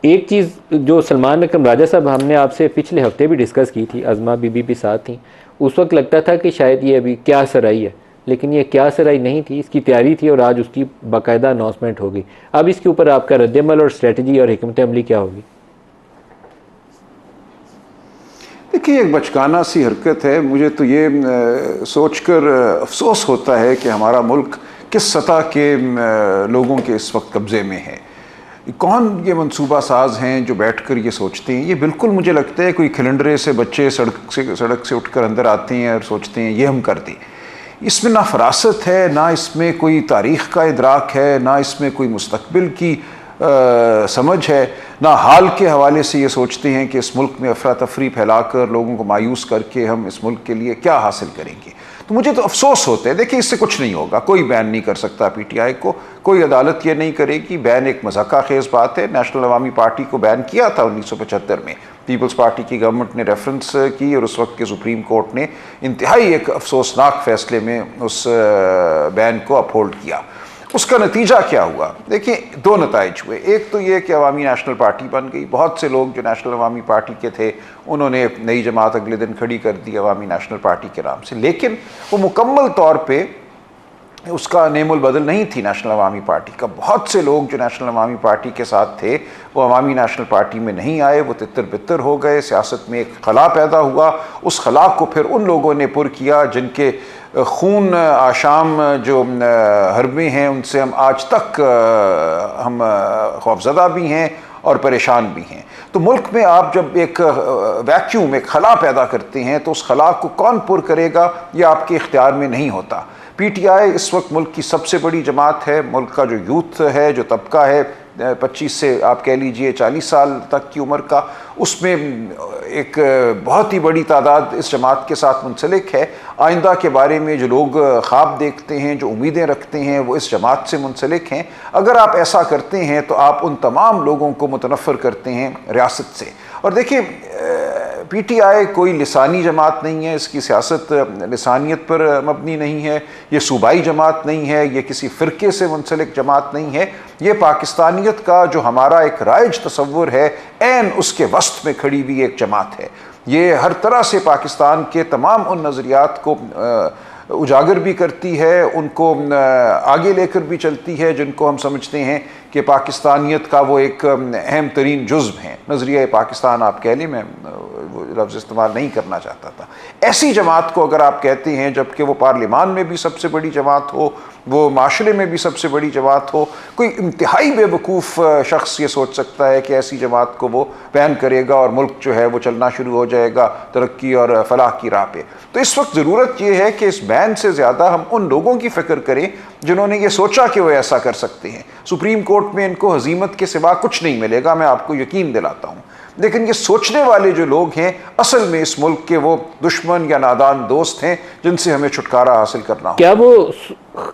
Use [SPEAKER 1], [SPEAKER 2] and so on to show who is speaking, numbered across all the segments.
[SPEAKER 1] एक चीज़ जो सलमान अकरम राजा साहब हमने आपसे पिछले हफ्ते भी डिस्कस की थी, अज़मा बीबी भी साथ थी, उस वक्त लगता था कि शायद ये अभी क्या सराई है, लेकिन ये क्या सराई नहीं थी, इसकी तैयारी थी और आज उसकी बाकायदा अनाउंसमेंट होगी। अब इसके ऊपर आपका रद्दमल और स्ट्रेटजी और हिकमत अमली क्या होगी?
[SPEAKER 2] देखिए, एक बचकाना सी हरकत है। मुझे तो ये सोचकर अफसोस होता है कि हमारा मुल्क किस सतह के लोगों के इस वक्त कब्ज़े में है। कौन ये मंसूबा साज हैं जो बैठकर ये सोचते हैं? ये बिल्कुल मुझे लगता है कोई खिलंडरे से बच्चे सड़क से उठकर अंदर आते हैं और सोचते हैं ये हम कर दें। इसमें ना फरासत है, ना इसमें कोई तारीख़ का इदराक है, ना इसमें कोई मुस्तकबिल की समझ है, ना हाल के हवाले से ये सोचते हैं कि इस मुल्क में अफरा तफरी फैलाकर लोगों को मायूस करके हम इस मुल्क के लिए क्या हासिल करेंगे। तो मुझे तो अफसोस होता है। देखिए, इससे कुछ नहीं होगा, कोई बैन नहीं कर सकता पीटीआई को, कोई अदालत ये नहीं करेगी। बैन एक मज़ाक़ा खेज़ बात है। नेशनल अवामी पार्टी को बैन किया था 1975 में, पीपल्स पार्टी की गवर्नमेंट ने रेफरेंस की और उस वक्त के सुप्रीम कोर्ट ने इंतहाई एक अफसोसनाक फैसले में उस बैन को अपहोल्ड किया। उसका नतीजा क्या हुआ? देखिए, दो नताइज हुए। एक तो ये कि अवामी नेशनल पार्टी बन गई। बहुत से लोग जो नेशनल अवामी पार्टी के थे उन्होंने नई जमात अगले दिन खड़ी कर दी अवामी नेशनल पार्टी के नाम से, लेकिन वो मुकम्मल तौर पे उसका नेमुल बदल नहीं थी नेशनल अवामी पार्टी का। बहुत से लोग जो नेशनल अवामी पार्टी के साथ थे वो अवामी नेशनल पार्टी में नहीं आए, वो तितर बितर हो गए। सियासत में एक खला पैदा हुआ। उस खला को फिर उन लोगों ने पुर किया जिनके खून आशाम जो हरबे हैं उनसे हम आज तक हम खौफज़दा भी हैं और परेशान भी हैं। तो मुल्क में आप जब एक वैक्यूम, एक खला पैदा करते हैं तो उस खला को कौन पुर करेगा ये आपके इख्तियार में नहीं होता। पीटीआई इस वक्त मुल्क की सबसे बड़ी जमात है। मुल्क का जो यूथ है, जो तबका है 25 से आप कह लीजिए 40 साल तक की उम्र का, उसमें एक बहुत ही बड़ी तादाद इस जमात के साथ मुंसलिक है। आइंदा के बारे में जो लोग ख्वाब देखते हैं, जो उम्मीदें रखते हैं, वो इस जमात से मुंसलिक हैं। अगर आप ऐसा करते हैं तो आप उन तमाम लोगों को मुतनफ़र करते हैं रियासत से। और देखिए, पीटीआई कोई लिसानी जमात नहीं है, इसकी सियासत लिसानियत पर मबनी नहीं है, ये सूबाई जमात नहीं है, ये किसी फ़िरके से मुंसलिक जमात नहीं है। ये पाकिस्तानियत का जो हमारा एक राइज तसव्वुर है, ऐन उसके वस्त में खड़ी हुई एक जमात है। ये हर तरह से पाकिस्तान के तमाम उन नज़रियात को उजागर भी करती है, उनको आगे लेकर भी चलती है जिनको हम समझते हैं कि पाकिस्तानियत का वो एक अहम तरीन जुज़्व हैं। नज़रिया पाकिस्तान आप कह लें, मैं वो लफ्ज़ इस्तेमाल नहीं करना चाहता था। ऐसी जमात को अगर आप कहते हैं, जबकि वो पार्लिमान में भी सबसे बड़ी जमात हो, वो माशरे में भी सबसे बड़ी जमात हो, कोई इंतहाई बेवकूफ़ शख्स ये सोच सकता है कि ऐसी जमात को वो बैन करेगा और मुल्क जो है वो चलना शुरू हो जाएगा तरक्की और फलाह की राह पे। तो इस वक्त ज़रूरत ये है कि इस बैन से ज़्यादा हम उन लोगों की फ़िक्र करें जिन्होंने ये सोचा कि वो ऐसा कर सकते हैं। सुप्रीम कोर्ट में इनको हज़ीमत के सिवा कुछ नहीं मिलेगा, मैं आपको यकीन दिलाता हूँ। लेकिन ये सोचने वाले जो लोग हैं असल में इस मुल्क के वो दुश्मन या नादान दोस्त हैं जिनसे हमें छुटकारा हासिल करना हो।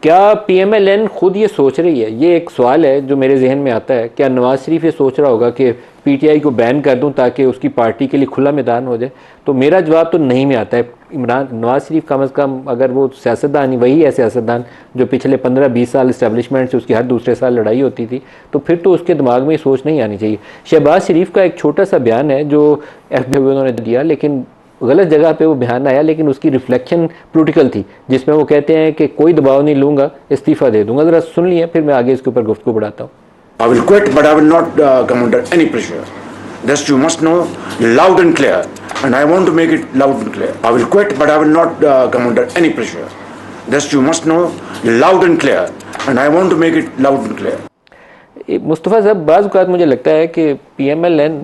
[SPEAKER 1] क्या पीएमएलएन खुद ये सोच रही है? ये एक सवाल है जो मेरे जहन में आता है। क्या नवाज शरीफ ये सोच रहा होगा कि पीटीआई को बैन कर दूं ताकि उसकी पार्टी के लिए खुला मैदान हो जाए? तो मेरा जवाब तो नहीं में आता है। नवाज शरीफ कम अज़ कम, अगर वो सियासतदान ही वही है सियासतदान जो पिछले 15-20 साल इस्टेब्लिशमेंट से उसकी हर दूसरे साल लड़ाई होती थी, तो फिर तो उसके दिमाग में ये सोच नहीं आनी चाहिए। शहबाज शरीफ का एक छोटा सा बयान है जो एफबीआई उन्होंने दिया, लेकिन गलत जगह पे वो बयान आया, लेकिन उसकी रिफ्लेक्शन पॉलिटिकल थी, जिसमें वो कहते हैं कि कोई दबाव नहीं लूँगा, इस्तीफ़ा दे दूँगा। ज़रा सुन लिए, फिर मैं आगे इसके ऊपर गुफ्तगू बढ़ाता हूँ।
[SPEAKER 3] I will quit, but I will not come under any pressure. This you must know loud and clear, and I want to make it loud and clear. I will quit, but I will not come under any pressure. This you must know loud and clear, and I want to make it loud and clear.
[SPEAKER 1] Mustafa साहब, बाज़ औक़ात मुझे लगता है कि पीएमएलएन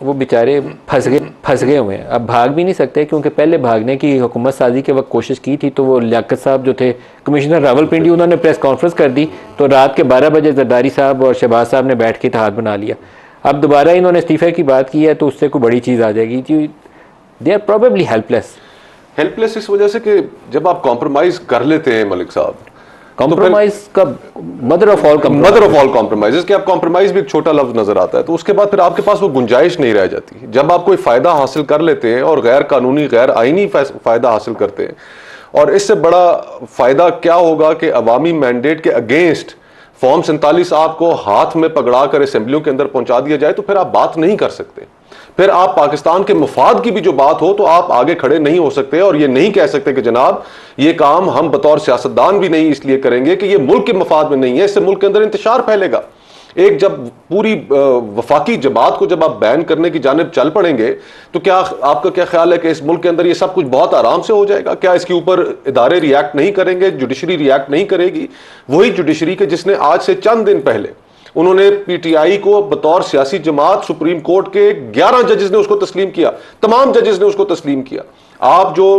[SPEAKER 1] वो बेचारे फंस गए हुए हैं। अब भाग भी नहीं सकते, क्योंकि पहले भागने की हुकूमत साजी के वक्त कोशिश की थी तो वो लियाकत साहब जो थे कमिश्नर रावलपिंडी, उन्होंने प्रेस कॉन्फ्रेंस कर दी तो रात के 12 बजे जरदारी साहब और शहबाज साहब ने बैठ के इत्तेहाद बना लिया। अब दोबारा इन्होंने इस्तीफ़े की बात की है तो उससे कोई बड़ी चीज़ आ जाएगी। दे आर प्रोबेबली हेल्पलेस
[SPEAKER 4] इस वजह से कि जब आप कॉम्प्रोमाइज़ कर लेते हैं मलिक साहब,
[SPEAKER 1] कॉम्प्रोमाइज का मदर ऑफ ऑल
[SPEAKER 4] कॉम्प्रोमाइज कि आप कॉम्प्रोमाइज भी एक छोटा लफ्ज नजर आता है, तो उसके बाद फिर आपके पास वो गुंजाइश नहीं रह जाती। जब आप कोई फायदा हासिल कर लेते हैं और गैर कानूनी गैर आईनी फायदा हासिल करते हैं, और इससे बड़ा फायदा क्या होगा कि अवामी मैंडेट के अगेंस्ट फॉर्म 47 आपको हाथ में पकड़ा कर असेंबलियों के अंदर पहुंचा दिया जाए तो फिर आप बात नहीं कर सकते। फिर आप पाकिस्तान के मफाद की भी जो बात हो तो आप आगे खड़े नहीं हो सकते और ये नहीं कह सकते कि जनाब ये काम हम बतौर सियासतदान भी नहीं इसलिए करेंगे कि ये मुल्क के मफाद में नहीं है, इससे मुल्क के अंदर इंतशार फैलेगा। एक जब पूरी वफाकी जमात को जब आप बैन करने की जानिब चल पड़ेंगे तो क्या आपका क्या ख्याल है कि इस मुल्क के अंदर ये सब कुछ बहुत आराम से हो जाएगा? क्या इसके ऊपर इदारे रिएक्ट नहीं करेंगे, जुडिशरी रिएक्ट नहीं करेगी? वही जुडिशरी के जिसने आज से चंद दिन पहले उन्होंने पीटीआई को बतौर सियासी जमात सुप्रीम कोर्ट के 11 जजेस ने उसको तस्लीम किया, तमाम जजेस ने उसको तस्लीम किया। आप जो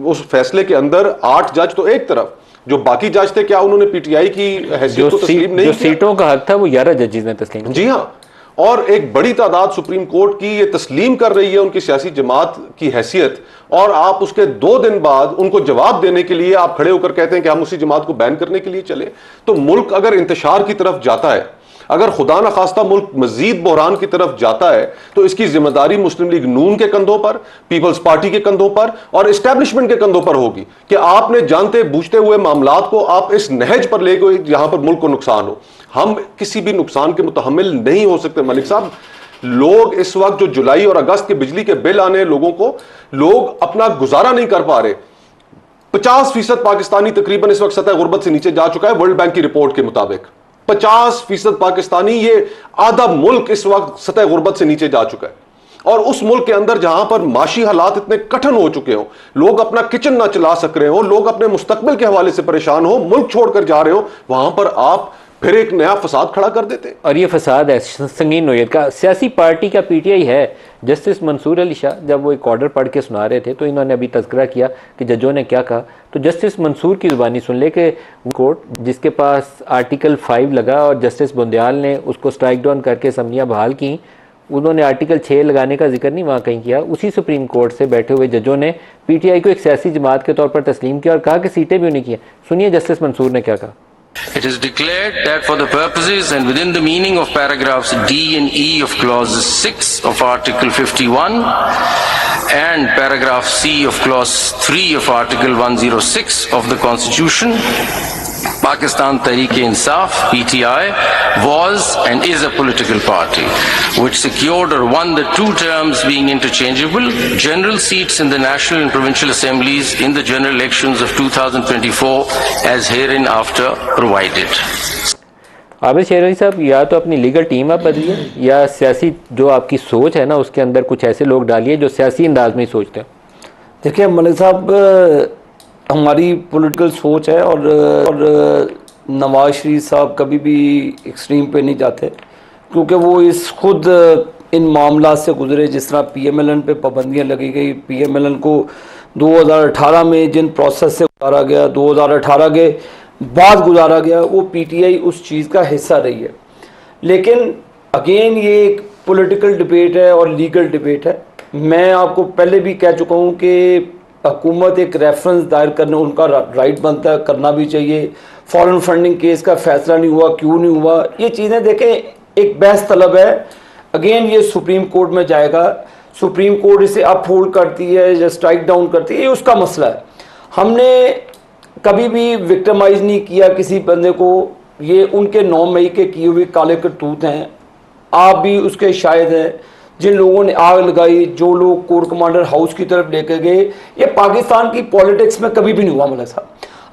[SPEAKER 4] उस फैसले के अंदर 8 जज तो एक तरफ, जो बाकी जज थे क्या उन्होंने पीटीआई की हैसियत को तस्लीम नहीं
[SPEAKER 1] जो
[SPEAKER 4] किया?
[SPEAKER 1] सीटों का हक था वो 11 जजेस ने तस्लीम किया।
[SPEAKER 4] जी हाँ, और एक बड़ी तादाद सुप्रीम कोर्ट की ये तस्लीम कर रही है उनकी सियासी जमात की हैसियत, और आप उसके 2 दिन बाद उनको जवाब देने के लिए आप खड़े होकर कहते हैं कि हम उसी जमात को बैन करने के लिए चले। तो मुल्क अगर इंतशार की तरफ जाता है, अगर खुदा न खास्ता मुल्क मजीद बहरान की तरफ जाता है, तो इसकी जिम्मेदारी मुस्लिम लीग नून के कंधों पर, पीपल्स पार्टी के कंधों पर और एस्टेब्लिशमेंट के कंधों पर होगी कि आपने जानते बूझते हुए मामलात को आप इस नहज पर ले गए जहां पर मुल्क को नुकसान हो। हम किसी भी नुकसान के मुतहम्मिल नहीं हो सकते। मलिक साहब, लोग इस वक्त जो जुलाई और अगस्त के बिजली के बिल आने लोगों को, लोग अपना गुजारा नहीं कर पा रहे। 50% पाकिस्तानी तकरीबन इस वक्त सतह गुर्बत से नीचे जा चुका है वर्ल्ड बैंक की रिपोर्ट के मुताबिक। 50% पाकिस्तानी, ये आधा मुल्क इस वक्त सतह गुर्बत से नीचे जा चुका है। और उस मुल्क के अंदर जहां पर माशी हालात इतने कठिन हो चुके हो, लोग अपना किचन ना चला सक रहे हो, लोग अपने मुस्तकबिल के हवाले से परेशान हो, मुल्क छोड़कर जा रहे हो, वहां पर आप फिर एक नया फसाद खड़ा कर देते।
[SPEAKER 1] और ये फसाद है संगीन नोयत का। सियासी पार्टी का पीटीआई है। जस्टिस मंसूर अली शाह जब वो एक ऑर्डर पढ़ के सुना रहे थे तो इन्होंने अभी तज़किरा किया कि जजों ने क्या कहा, तो जस्टिस मंसूर की ज़ुबानी सुन ले कि कोर्ट जिसके पास आर्टिकल 5 लगा और जस्टिस बुंदियाल ने उसको स्ट्राइक डाउन करके असम्बलियाँ बहाल की, उन्होंने आर्टिकल 6 लगाने का जिक्र नहीं वहाँ कहीं किया। उसी सुप्रीम कोर्ट से बैठे हुए जजों ने पीटीआई को एक सियासी जमात के तौर पर तस्लीम किया और कहा कि सीटें भी उन्हें की। सुनिए जस्टिस मंसूर ने क्या कहा।
[SPEAKER 5] It is declared that for the purposes and within the meaning of paragraphs D and E of clause 6 of Article 51 and paragraph C of clause 3 of Article 106 of the Constitution, Pakistan Tehreek-e-Insaf (PTI) was and is a political party which secured or won the 2 terms being interchangeable general seats in the national and provincial assemblies in the general elections of 2024 as hereinafter provided.
[SPEAKER 1] Abid शेर अली साहब, या तो अपनी legal team आप बदलिए या सियासी जो आपकी सोच है ना उसके अंदर कुछ ऐसे लोग डालिए जो सियासी अंदाज में ही सोचते हैं।
[SPEAKER 6] देखिए मलिक साहब, हमारी पॉलिटिकल सोच है और नवाज शरीफ साहब कभी भी एक्सट्रीम पे नहीं जाते, क्योंकि वो इस खुद इन मामला से गुजरे। जिस तरह पीएमएलएन पे पाबंदियां लगी गई, पीएमएलएन को 2018 में जिन प्रोसेस से गुजारा गया, 2018 के बाद गुजारा गया, वो पीटीआई उस चीज़ का हिस्सा रही है। लेकिन अगेन ये एक पॉलिटिकल डिबेट है और लीगल डिबेट है। मैं आपको पहले भी कह चुका हूँ कि हुकूमत एक रेफरेंस दायर करने उनका राइट बनता है, करना भी चाहिए। फॉरेन फंडिंग केस का फैसला नहीं हुआ, क्यों नहीं हुआ, ये चीज़ें देखें एक बहस तलब है। अगेन ये सुप्रीम कोर्ट में जाएगा, सुप्रीम कोर्ट इसे अपहोल्ड करती है या स्ट्राइक डाउन करती है, ये उसका मसला है। हमने कभी भी विक्टिमाइज नहीं किया किसी बंदे को, ये उनके 9 मई के किए हुए काले करतूत हैं। आप भी उसके शायद हैं जिन लोगों ने आग लगाई, जो लोग कोर कमांडर हाउस की तरफ लेकर गए। ये पाकिस्तान की पॉलिटिक्स में कभी भी नहीं हुआ मलिक साहब।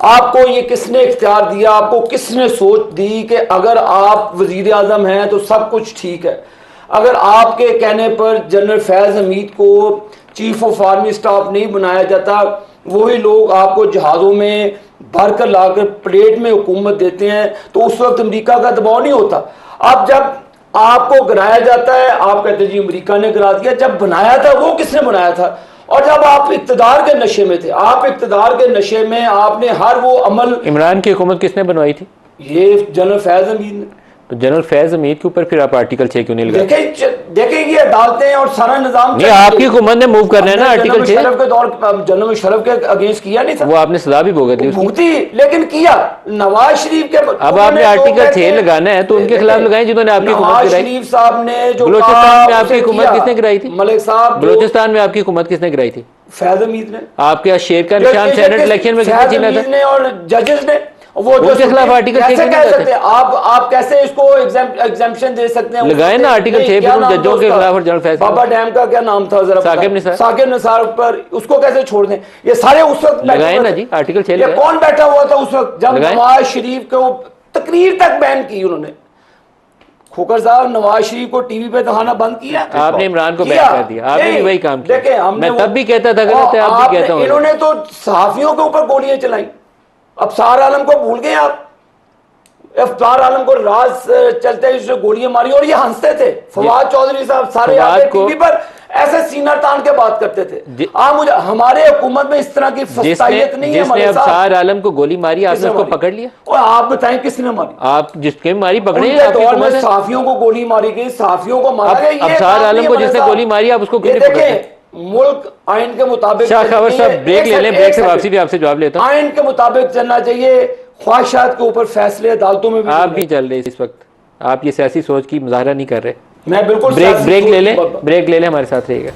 [SPEAKER 6] आपको ये किसने इख्तियार दिया, आपको किसने सोच दी कि अगर आप वजीर आजम हैं तो सब कुछ ठीक है? अगर आपके कहने पर जनरल फैज़ हमीद को चीफ ऑफ आर्मी स्टाफ नहीं बनाया जाता, वही लोग आपको जहाज़ों में भर कर लाकर प्लेट में हुकूमत देते हैं, तो उस वक्त अमेरिका का दबाव नहीं होता। अब जब आपको गिराया जाता है, आप कहते हैं जी अमेरिका ने गिरा दिया। जब बनाया था वो किसने बनाया था? और जब आप इक्तदार के नशे में थे, आप इक्तदार के नशे में आपने हर वो अमल।
[SPEAKER 1] इमरान की हुकूमत किसने बनवाई थी?
[SPEAKER 6] ये जनरल फैज़ हमीद ने।
[SPEAKER 1] तो जनरल फैज़ हमीद के ऊपर फिर आप आर्टिकल 6 क्यों नहीं लगाए?
[SPEAKER 6] देखें ये अदालतें और सारा निजाम
[SPEAKER 1] नहीं, आपकी हुकूमत ने मूव करना है ना आर्टिकल 6
[SPEAKER 6] के दौर जनरल मुशर्रफ के अगेंस्ट किया नहीं था,
[SPEAKER 1] वो आपने सजा भी भुगत ली उसकी।
[SPEAKER 6] भुगती, लेकिन किया नवाज शरीफ के।
[SPEAKER 1] अब आपने आर्टिकल 6 लगाना है तो उनके खिलाफ लगाएं जिन्होंने आपकी हुकूमत गिराई।
[SPEAKER 6] नवाज शरीफ साहब ने जो
[SPEAKER 1] बलोचिस्तान में आपकी हुकूमत किसने गिराई थी?
[SPEAKER 6] मलिक साहब,
[SPEAKER 1] बलोचिस्तान में आपकी हुकूमत किसने गिराई थी?
[SPEAKER 6] फैज़ हमीद ने।
[SPEAKER 1] आपके शेर का निशान सेनेट इलेक्शन में किसने छीना था?
[SPEAKER 6] और जजेस ने। वो जो
[SPEAKER 1] उनके खिलाफ आर्टिकल
[SPEAKER 6] कैसे
[SPEAKER 1] छह
[SPEAKER 6] कह
[SPEAKER 1] क्यों
[SPEAKER 6] सकते हैं आप कैसे इसको एग्जाम्पशन दे सकते हैं?
[SPEAKER 1] लगाए ना आर्टिकल 6
[SPEAKER 6] क्या
[SPEAKER 1] पे
[SPEAKER 6] नाम
[SPEAKER 1] जजों
[SPEAKER 6] था
[SPEAKER 1] के
[SPEAKER 6] उसका?
[SPEAKER 1] खिलाफ और जनरल फैसला।
[SPEAKER 6] बाबा डैम का क्या नाम था जरा? साकिब निसार पर उसको कैसे छोड़ दें? ये सारे उस वक्त
[SPEAKER 1] लगाए ना जी आर्टिकल 6
[SPEAKER 6] ये कौन बैठा हुआ था उस वक्त जब
[SPEAKER 1] लगाए?
[SPEAKER 6] नवाज शरीफ को तकरीर तक बैन की उन्होंने? खोकर साहब नवाज शरीफ को टीवी पे दिखाना बंद किया।
[SPEAKER 1] आपने इमरान को बैन कर दिया, आपने भी वही काम किया।
[SPEAKER 6] देखें हमने
[SPEAKER 1] मैं तब भी कहता था गलत है, आप भी कहता हूं।
[SPEAKER 6] इन्होंने तो सहाफियों के ऊपर गोलियां चलाई। अफसार आलम को भूल गए आप? अफसार आलम को राज चलते ही उसने गोलियां मारी और ये हंसते थे। फवाद चौधरी साहब सारे आके टीवी पर ऐसे सीना तान के बात करते थे। आप मुझे हमारे हुकूमत में इस तरह की फसाइयत नहीं है।
[SPEAKER 1] जिसने अफसार आलम को गोली मारी आपने उसको पकड़ लिया?
[SPEAKER 6] और आप बताएं किसने मारी?
[SPEAKER 1] आप जिसके मारी पकड़े हैं?
[SPEAKER 6] दौर में सहाफियों को गोली मारी गई, सहाफियों को मारा गया।
[SPEAKER 1] अफसार आलम को जिसने गोली मारी आप उसको क्यों नहीं पकड़ते?
[SPEAKER 6] मुल्क आइन के मुताबिक
[SPEAKER 1] शाह खबर साहब ब्रेक ले लें, ब्रेक से वापसी भी आपसे जवाब लेता हूं।
[SPEAKER 6] आइन के मुताबिक चलना चाहिए, ख्वाहिशात के ऊपर फैसले अदालतों में भी
[SPEAKER 1] आप भी चल रहे इस वक्त, आप ये सियासी सोच की मुजाहरा नहीं कर रहे।
[SPEAKER 6] मैं बिल्कुल
[SPEAKER 1] ब्रेक ले लें, हमारे साथ रहिएगा।